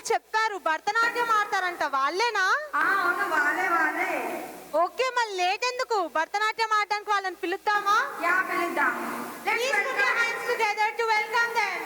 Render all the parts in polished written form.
వీళ్ళు చెప్పారు భరతనాట్యం ఆడతారంట, వాళ్ళేనా? అవును, వాళ్ళే. ఓకే, మళ్ళీ లేట్ ఎందుకు? భరతనాట్యం ఆడడానికి వాళ్ళని పిలుద్దామా? పిలుద్దాం. Please put your hands together to welcome them.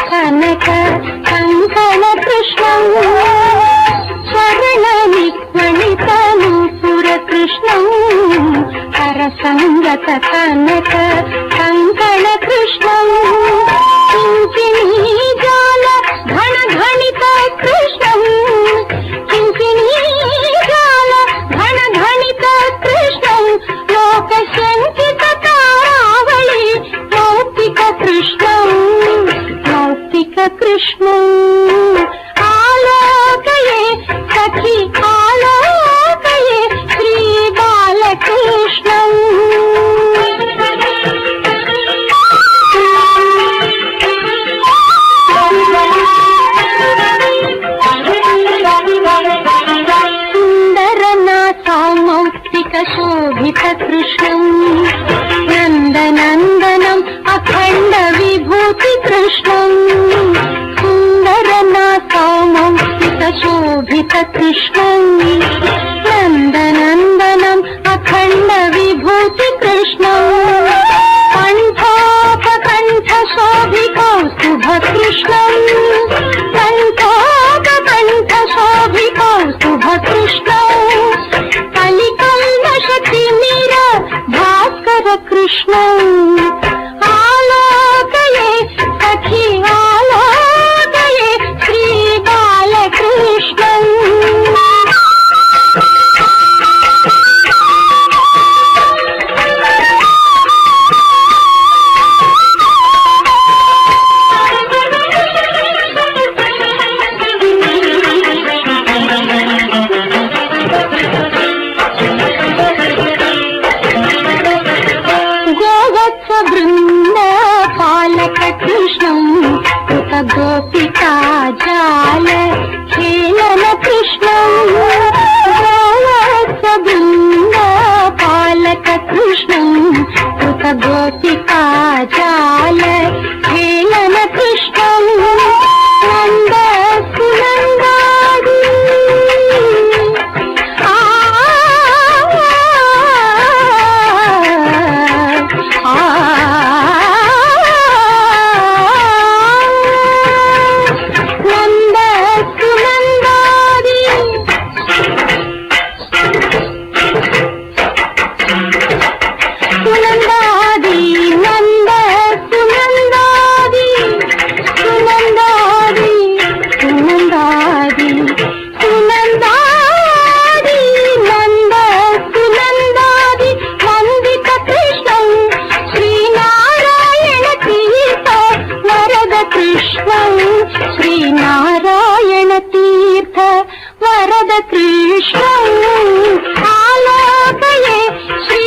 కనక కంకణ కృష్ణం స్వర్ణని గణితనూపుర కృష్ణం హరసంగత కనక కంకణ కృష్ణం కింకిణీ జాల ఘన ఘణిత కృష్ణం కింకిణీ జాల ఘన ఘణిత కృష్ణం లోక శంకిత తారావళి మౌక్తిక కృష్ణం కృష్ణం ఆలోకయే సఖి ఆలోకయే శ్రీ బాలకృష్ణం సుందరనాథమౌక్తిక శోభిత కృష్ణం నందనందనం అఖండ విభూతి కృష్ణం శోభిత కృష్ణం నందనందనం అఖండ విభూతి కృష్ణం కంఠోపకంఠ శోభికౌస్తుభ కృష్ణం కంఠోపకంఠ శోభికౌస్తుభ కృష్ణం కలికల్మషతి మీర భాస్కర కృష్ణం ఆలోకయే సఖి ఆలోకయే శ్రీ బాలకృష్ణం బృంద పాలక కృష్ణం గోపికా జాల ఖేళన కృష్ణం బృంద పాలక కృష్ణం గోపికా జాల ఖేళన కృష్ణం నంద సునందాది శ్రీనారాయణ తీర్థ వరద కృష్ణం ఆలోకయే శ్రీ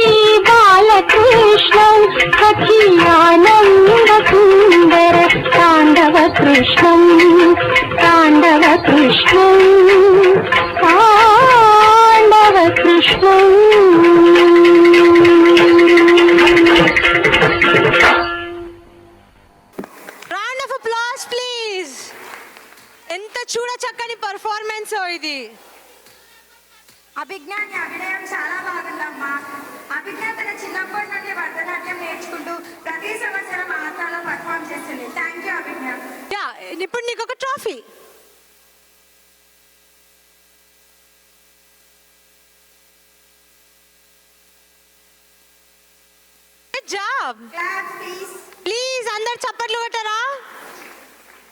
బాలకృష్ణం సఖి ఆనంద సుందర తాండవ కృష్ణం తాండవ కృష్ణం తాండవ కృష్ణం. Round of applause, please. ఎంత చూడ చక్కని పర్ఫార్మెన్స్ ఇది. అభిజ్ఞాని అభినయం చాలా బాగుందమ్మా. అభిజ్ఞ తన చిన్నప్పటి నుండి భరతనాట్యం నేర్చుకుంటూ ప్రతి సంవత్సరం ఆంధ్రాలో పర్ఫామ్ చేస్తుంది. Thank you అభిజ్ఞ. యా, ఇప్పుడు నీకు ఒక trophy. Good job. Clap please. Please అందరు చప్పట్లు కొట్టరా.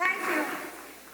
Thank you.